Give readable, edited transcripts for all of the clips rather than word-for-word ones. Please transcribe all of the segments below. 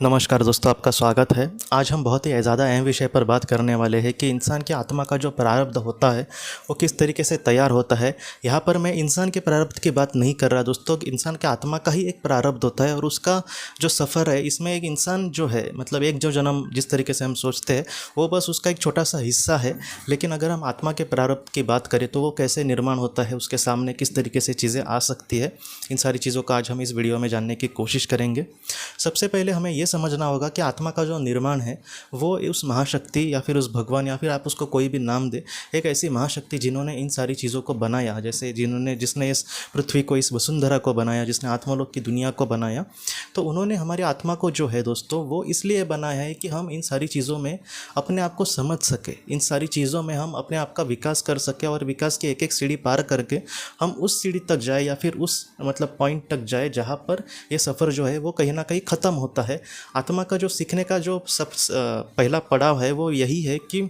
नमस्कार दोस्तों, आपका स्वागत है। आज हम बहुत ही ज़्यादा अहम विषय पर बात करने वाले हैं कि इंसान की आत्मा का जो प्रारब्ध होता है वो किस तरीके से तैयार होता है। यहाँ पर मैं इंसान के प्रारब्ध की बात नहीं कर रहा दोस्तों, इंसान के आत्मा का ही एक प्रारब्ध होता है और उसका जो सफ़र है, इसमें एक इंसान जो है, मतलब एक जो जन्म जिस तरीके से हम सोचते हैं वो बस उसका एक छोटा सा हिस्सा है। लेकिन अगर हम आत्मा के प्रारब्ध की बात करें तो वो कैसे निर्माण होता है, उसके सामने किस तरीके से चीज़ें आ सकती है, इन सारी चीज़ों का आज हम इस वीडियो में जानने की कोशिश करेंगे। सबसे पहले हमें ये समझना होगा कि आत्मा का जो निर्माण है वो उस महाशक्ति या फिर उस भगवान या फिर आप उसको कोई भी नाम दे, एक ऐसी महाशक्ति जिन्होंने इन सारी चीज़ों को बनाया, जैसे जिसने इस पृथ्वी को, इस वसुंधरा को बनाया, जिसने आत्मलोक की दुनिया को बनाया, तो उन्होंने हमारी आत्मा को जो है दोस्तों वो इसलिए बनाया है कि हम इन सारी चीज़ों में अपने आप को समझ सके, इन सारी चीज़ों में हम अपने आप का विकास कर सके और विकास की एक एक सीढ़ी पार करके हम उस सीढ़ी तक जाए या फिर उस मतलब पॉइंट तक जाए जहाँ पर ये सफ़र जो है वो कहीं ना कहीं ख़त्म होता है। आत्मा का जो सीखने का जो सब पहला पड़ाव है वो यही है कि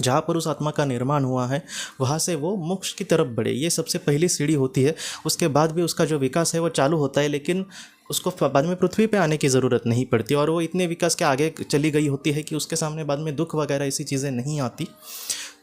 जहाँ पर उस आत्मा का निर्माण हुआ है वहाँ से वो मोक्ष की तरफ बढ़े, ये सबसे पहली सीढ़ी होती है। उसके बाद भी उसका जो विकास है वो चालू होता है, लेकिन उसको बाद में पृथ्वी पे आने की ज़रूरत नहीं पड़ती और वो इतने विकास के आगे चली गई होती है कि उसके सामने बाद में दुख वगैरह ऐसी चीज़ें नहीं आती।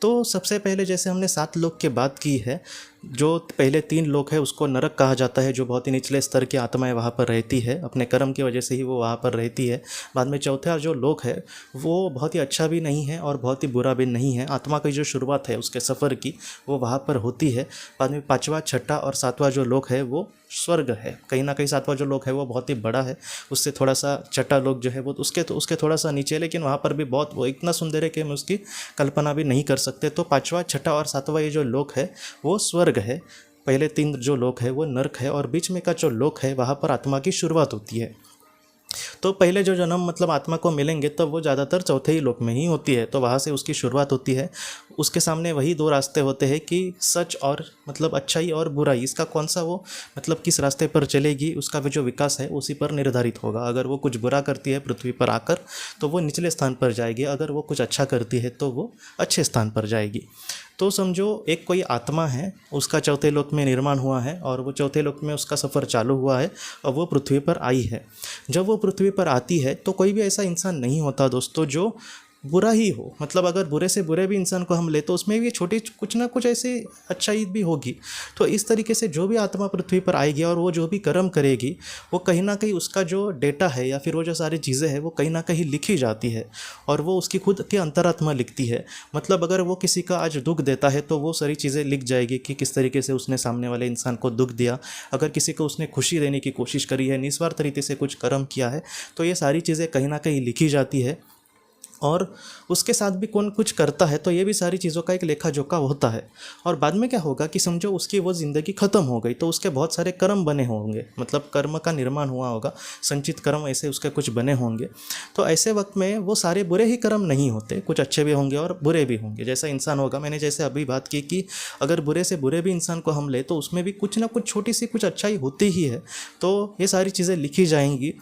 तो सबसे पहले जैसे हमने 7 लोक की बात की है, जो पहले 3 लोक है उसको नरक कहा जाता है, जो बहुत ही निचले स्तर की आत्माएं वहाँ पर रहती है, अपने कर्म की वजह से ही वो वहाँ पर रहती है। बाद में चौथा जो लोक है वो बहुत ही अच्छा भी नहीं है और बहुत ही बुरा भी नहीं है। आत्मा की जो शुरुआत है उसके सफ़र की वो वहाँ पर होती है। बाद में 5वां, 6ठा और 7वां जो लोक है वो स्वर्ग है। कहीं ना कहीं 7वां जो लोक है वो बहुत ही बड़ा है, उससे थोड़ा सा 6ठा लोक जो है वो उसके थोड़ा सा नीचे है, लेकिन वहाँ पर भी बहुत वो इतना सुंदर है कि हम उसकी कल्पना भी नहीं कर सकते। तो 5वां, 6ठा और 7वां ये जो लोक है वो स्वर्ग है। पहले 3 जो लोक है वो नर्क है और बीच में का जो लोक है वहाँ पर आत्मा की शुरुआत होती है। तो पहले जो जन्म मतलब आत्मा को मिलेंगे तब वो ज़्यादातर चौथे ही लोक में ही होती है, तो वहाँ से उसकी शुरुआत होती है। उसके सामने वही 2 रास्ते होते हैं कि सच और मतलब अच्छाई और बुराई, इसका कौन सा वो मतलब किस रास्ते पर चलेगी, उसका भी जो विकास है उसी पर निर्धारित होगा। अगर वो कुछ बुरा करती है पृथ्वी पर आकर तो वो निचले स्थान पर जाएगी, अगर वो कुछ अच्छा करती है तो वो अच्छे स्थान पर जाएगी। तो समझो एक कोई आत्मा है, उसका चौथे लोक में निर्माण हुआ है और वो चौथे लोक में उसका सफ़र चालू हुआ है और वो पृथ्वी पर आई है। जब वो पृथ्वी पर आती है तो कोई भी ऐसा इंसान नहीं होता दोस्तों जो बुरा ही हो, मतलब अगर बुरे से बुरे भी इंसान को हम ले तो उसमें भी छोटी कुछ ना कुछ ऐसी अच्छाई भी होगी। तो इस तरीके से जो भी आत्मा पृथ्वी पर आएगी और वो जो भी कर्म करेगी वो कहीं ना कहीं उसका जो डेटा है या फिर वो जो सारी चीज़ें हैं वो कहीं ना कहीं लिखी जाती है और वो उसकी खुद की अंतरात्मा लिखती है। मतलब अगर वो किसी का आज दुख देता है तो वो सारी चीज़ें लिख जाएगी कि किस तरीके से उसने सामने वाले इंसान को दुख दिया। अगर किसी को उसने खुशी देने की कोशिश करी है, निस्वार्थ तरीके से कुछ कर्म किया है, तो ये सारी चीज़ें कहीं ना कहीं लिखी जाती है। और उसके साथ भी कौन कुछ करता है तो ये भी सारी चीज़ों का एक लेखा जोखा होता है। और बाद में क्या होगा कि समझो उसकी वो ज़िंदगी ख़त्म हो गई तो उसके बहुत सारे कर्म बने होंगे, मतलब कर्म का निर्माण हुआ होगा, संचित कर्म ऐसे उसके कुछ बने होंगे। तो ऐसे वक्त में वो सारे बुरे ही कर्म नहीं होते, कुछ अच्छे भी होंगे और बुरे भी होंगे। जैसा इंसान होगा, मैंने जैसे अभी बात की कि अगर बुरे से बुरे भी इंसान को हम ले तो उसमें भी कुछ ना कुछ छोटी सी कुछ अच्छाई होती ही है। तो ये सारी चीज़ें लिखी जाएंगी।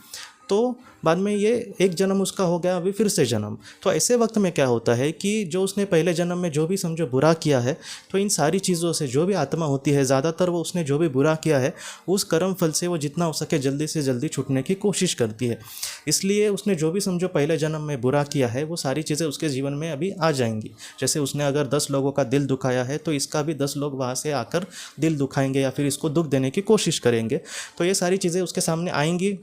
तो बाद में ये एक जन्म उसका हो गया, अभी फिर से जन्म। तो ऐसे वक्त में क्या होता है कि जो उसने पहले जन्म में जो भी समझो बुरा किया है, तो इन सारी चीज़ों से जो भी आत्मा होती है ज़्यादातर वो उसने जो भी बुरा किया है उस कर्म फल से वो जितना हो सके जल्दी से जल्दी छूटने की कोशिश करती है। इसलिए उसने जो भी समझो पहले जन्म में बुरा किया है वो सारी चीज़ें उसके जीवन में अभी आ जाएंगी। जैसे उसने अगर 10 लोगों का दिल दुखाया है तो इसका भी 10 लोग वहाँ से आकर दिल दुखाएंगे या फिर इसको दुख देने की कोशिश करेंगे। तो ये सारी चीज़ें उसके सामने आएंगी।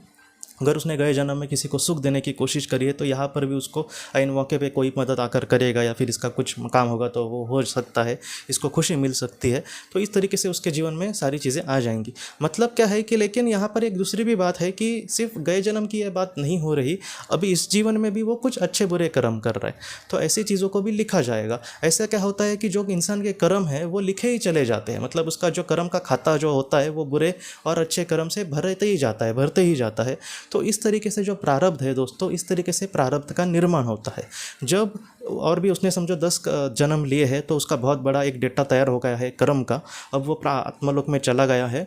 अगर उसने गए जन्म में किसी को सुख देने की कोशिश करी है तो यहाँ पर भी उसको इन मौके पे कोई मदद आकर करेगा या फिर इसका कुछ काम होगा तो वो हो सकता है, इसको खुशी मिल सकती है। तो इस तरीके से उसके जीवन में सारी चीज़ें आ जाएंगी। मतलब क्या है कि लेकिन यहाँ पर एक दूसरी भी बात है कि सिर्फ गए जन्म की यह बात नहीं हो रही, अभी इस जीवन में भी वो कुछ अच्छे बुरे कर्म कर रहा है, तो ऐसी चीज़ों को भी लिखा जाएगा। ऐसा क्या होता है कि जो इंसान के कर्म है वो लिखे ही चले जाते हैं, मतलब उसका जो कर्म का खाता जो होता है वो बुरे और अच्छे कर्म से भरते ही जाता है। तो इस तरीके से जो प्रारब्ध है दोस्तों, इस तरीके से प्रारब्ध का निर्माण होता है। जब और भी उसने समझो 10 जन्म लिए हैं तो उसका बहुत बड़ा एक डेटा तैयार हो गया है कर्म का, अब वो आत्मलोक में चला गया है,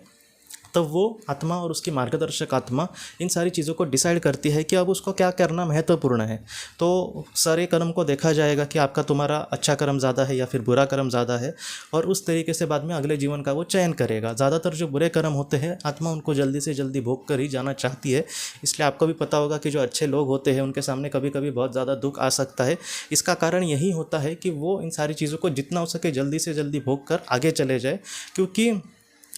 तब वो आत्मा और उसकी मार्गदर्शक आत्मा इन सारी चीज़ों को डिसाइड करती है कि अब उसको क्या करना महत्वपूर्ण है। तो सारे कर्म को देखा जाएगा कि आपका तुम्हारा अच्छा कर्म ज़्यादा है या फिर बुरा कर्म ज़्यादा है, और उस तरीके से बाद में अगले जीवन का वो चयन करेगा। ज़्यादातर जो बुरे कर्म होते हैं आत्मा उनको जल्दी से जल्दी भोग कर ही जाना चाहती है। इसलिए आपको भी पता होगा कि जो अच्छे लोग होते हैं उनके सामने कभी कभी बहुत ज़्यादा दुख आ सकता है। इसका कारण यही होता है कि वो इन सारी चीज़ों को जितना हो सके जल्दी से जल्दी भोग कर आगे चले जाए, क्योंकि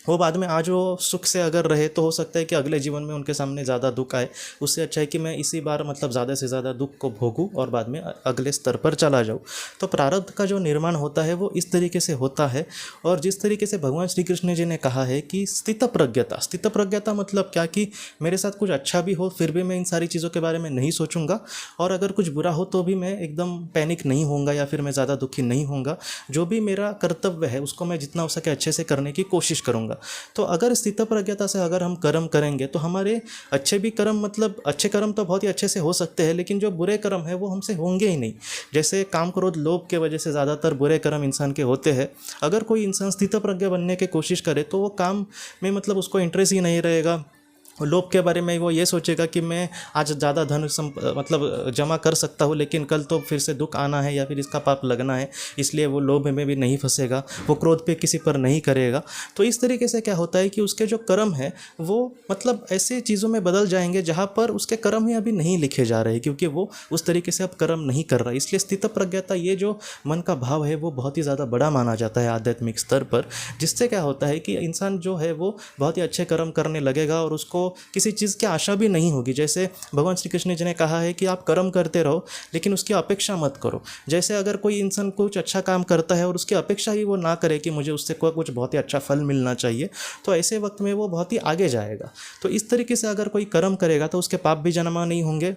वो बाद में आज वो सुख से अगर रहे तो हो सकता है कि अगले जीवन में उनके सामने ज़्यादा दुख आए। उससे अच्छा है कि मैं इसी बार मतलब ज़्यादा से ज़्यादा दुख को भोगूं और बाद में अगले स्तर पर चला जाऊं। तो प्रारब्ध का जो निर्माण होता है वो इस तरीके से होता है। और जिस तरीके से भगवान श्री कृष्ण जी ने कहा है कि स्थित प्रज्ञता मतलब क्या, कि मेरे साथ कुछ अच्छा भी हो फिर भी मैं इन सारी चीज़ों के बारे में नहीं सोचूंगा, और अगर कुछ बुरा हो तो भी मैं एकदम पैनिक नहीं होऊंगा या फिर मैं ज़्यादा दुखी नहीं होऊंगा। जो भी मेरा कर्तव्य है उसको मैं जितना हो सके अच्छे से करने की कोशिश करूँगा। तो अगर स्थितप्रज्ञता से अगर हम कर्म करेंगे तो हमारे अच्छे भी कर्म, मतलब अच्छे कर्म तो बहुत ही अच्छे से हो सकते हैं, लेकिन जो बुरे कर्म है वो हमसे होंगे ही नहीं। जैसे काम क्रोध लोभ के वजह से ज़्यादातर बुरे कर्म इंसान के होते हैं। अगर कोई इंसान स्थितप्रज्ञ बनने की कोशिश करे तो वो काम में मतलब उसको इंटरेस्ट ही नहीं रहेगा। लोभ के बारे में वो ये सोचेगा कि मैं आज ज़्यादा धन मतलब जमा कर सकता हूँ, लेकिन कल तो फिर से दुख आना है या फिर इसका पाप लगना है, इसलिए वो लोभ में भी नहीं फंसेगा। वो क्रोध पे किसी पर नहीं करेगा। तो इस तरीके से क्या होता है कि उसके जो कर्म है वो मतलब ऐसे चीज़ों में बदल जाएंगे जहाँ पर उसके कर्म ही अभी नहीं लिखे जा रहे, क्योंकि वो उस तरीके से अब कर्म नहीं कर रहा। इसलिए स्थित प्रज्ञता ये जो मन का भाव है वो बहुत ही ज़्यादा बड़ा माना जाता है आध्यात्मिक स्तर पर, जिससे क्या होता है कि इंसान जो है वो बहुत ही अच्छे कर्म करने लगेगा और उसको किसी चीज़ की आशा भी नहीं होगी। जैसे भगवान श्री कृष्ण जी ने कहा है कि आप कर्म करते रहो लेकिन उसकी अपेक्षा मत करो। जैसे अगर कोई इंसान कुछ अच्छा काम करता है और उसकी अपेक्षा ही वो ना करे कि मुझे उससे कुछ बहुत ही अच्छा फल मिलना चाहिए, तो ऐसे वक्त में वो बहुत ही आगे जाएगा। तो इस तरीके से अगर कोई कर्म करेगा तो उसके पाप भी जमा नहीं होंगे।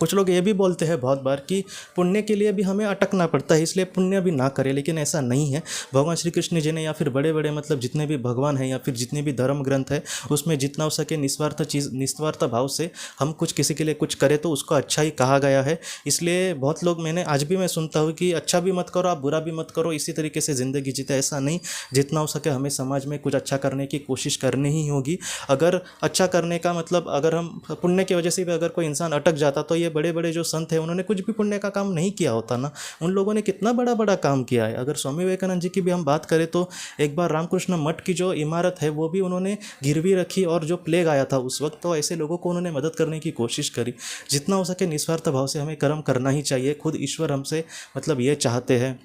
कुछ लोग ये भी बोलते हैं बहुत बार कि पुण्य के लिए भी हमें अटकना पड़ता है, इसलिए पुण्य भी ना करें, लेकिन ऐसा नहीं है। भगवान श्री कृष्ण जी ने या फिर बड़े बड़े मतलब जितने भी भगवान हैं या फिर जितने भी धर्म ग्रंथ है उसमें जितना हो सके निस्वार्थ भाव से हम कुछ किसी के लिए कुछ करें तो उसको अच्छा ही कहा गया है। इसलिए बहुत लोग मैंने आज भी मैं सुनता हूँ कि अच्छा भी मत करो आप बुरा भी मत करो, इसी तरीके से ज़िंदगी जीते। ऐसा नहीं, जितना हो सके हमें समाज में कुछ अच्छा करने की कोशिश करनी ही होगी। अगर अच्छा करने का मतलब अगर हम पुण्य की वजह से भी अगर कोई इंसान अटक जाता तो ये बड़े बड़े जो संत हैं उन्होंने कुछ भी पुण्य का काम नहीं किया होता ना। उन लोगों ने कितना बड़ा बड़ा काम किया है। अगर स्वामी विवेकानंद जी की भी हम बात करें तो एक बार रामकृष्ण मठ की जो इमारत है वो भी उन्होंने गिरवी रखी, और जो प्लेग आया था उस वक्त तो ऐसे लोगों को उन्होंने मदद करने की कोशिश करी। जितना हो सके निस्वार्थ भाव से हमें कर्म करना ही चाहिए। खुद ईश्वर हमसे मतलब ये चाहते हैं।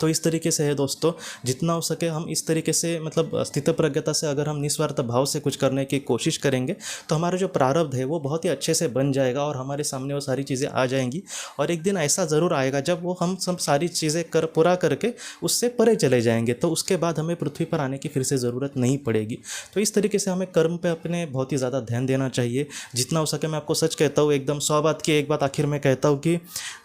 तो इस तरीके से है दोस्तों, जितना हो सके हम इस तरीके से मतलब स्थितप्रज्ञता से अगर हम निस्वार्थ भाव से कुछ करने की कोशिश करेंगे तो हमारा जो प्रारब्ध है वो बहुत ही अच्छे से बन जाएगा और हमारे सामने वो सारी चीज़ें आ जाएंगी। और एक दिन ऐसा ज़रूर आएगा जब वो हम सब सारी चीज़ें पूरा करके उससे परे चले जाएंगे, तो उसके बाद हमें पृथ्वी पर आने की फिर से ज़रूरत नहीं पड़ेगी। तो इस तरीके से हमें कर्म पे अपने बहुत ही ज़्यादा ध्यान देना चाहिए। जितना हो सके मैं आपको सच कहता हूँ, एकदम 100 बात की एक बात आखिर में कहता हूँ कि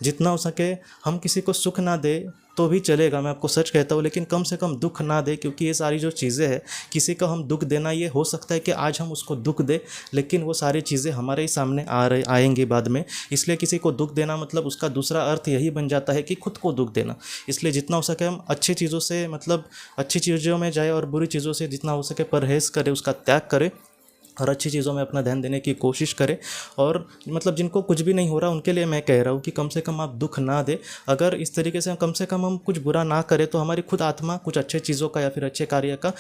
जितना हो सके हम किसी को सुख ना दे तो भी चलेगा, मैं आपको सच कहता हूँ, लेकिन कम से कम दुख ना दे। क्योंकि ये सारी जो चीज़ें हैं, किसी को हम दुख देना, ये हो सकता है कि आज हम उसको दुख दे लेकिन वो सारी चीज़ें हमारे ही सामने आएंगी बाद में। इसलिए किसी को दुख देना मतलब उसका दूसरा अर्थ यही बन जाता है कि खुद को दुख देना। इसलिए जितना हो सके हम अच्छी चीज़ों से मतलब अच्छी चीज़ों में जाए और बुरी चीज़ों से जितना हो सके परहेज़ करें, उसका त्याग करें और अच्छी चीज़ों में अपना ध्यान देने की कोशिश करें। और मतलब जिनको कुछ भी नहीं हो रहा उनके लिए मैं कह रहा हूँ कि कम से कम आप दुख ना दे। अगर इस तरीके से कम से कम हम कुछ बुरा ना करें तो हमारी खुद आत्मा कुछ अच्छे चीज़ों का या फिर अच्छे कार्य का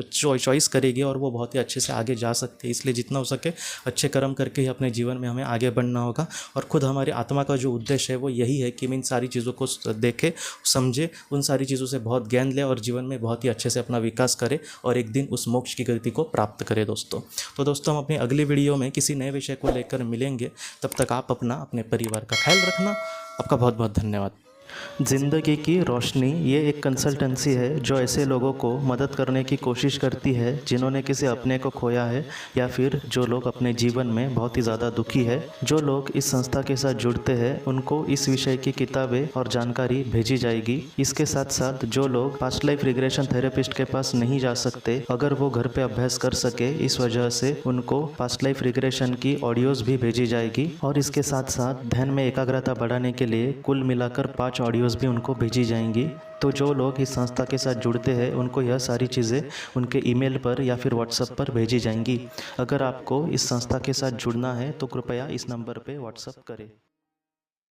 चॉइस करेगी और वो बहुत ही अच्छे से आगे जा सकती है। इसलिए जितना हो सके अच्छे कर्म करके ही अपने जीवन में हमें आगे बढ़ना होगा। और खुद हमारी आत्मा का जो उद्देश्य है वो यही है कि इन सारी चीज़ों को देखे, समझे, उन सारी चीज़ों से बहुत ज्ञान ले और जीवन में बहुत ही अच्छे से अपना विकास करे और एक दिन उस मोक्ष की गति को प्राप्त करे दोस्तों। तो दोस्तों हम अपनी अगली वीडियो में किसी नए विषय को लेकर मिलेंगे। तब तक आप अपने परिवार का ख्याल रखना। आपका बहुत बहुत धन्यवाद। ज़िंदगी की रोशनी ये एक कंसल्टेंसी है जो ऐसे लोगों को मदद करने की कोशिश करती है जिन्होंने किसी अपने को खोया है या फिर जो लोग अपने जीवन में बहुत ही ज़्यादा दुखी है। जो लोग इस संस्था के साथ जुड़ते हैं उनको इस विषय की किताबें और जानकारी भेजी जाएगी। इसके साथ साथ जो लोग पास्ट लाइफ रिग्रेशन थेरेपिस्ट के पास नहीं जा सकते, अगर वो घर पे अभ्यास कर सके, इस वजह से उनको पास्ट लाइफ रिग्रेशन की ऑडियोज़ भी भेजी जाएगी। और इसके साथ साथ ध्यान में एकाग्रता बढ़ाने के लिए कुल मिलाकर 5 5 ऑडियोज़ भी उनको भेजी जाएंगी। तो जो लोग इस संस्था के साथ जुड़ते हैं उनको यह सारी चीज़ें उनके ईमेल पर या फिर व्हाट्सएप पर भेजी जाएंगी। अगर आपको इस संस्था के साथ जुड़ना है तो कृपया इस नंबर पर व्हाट्सएप करें।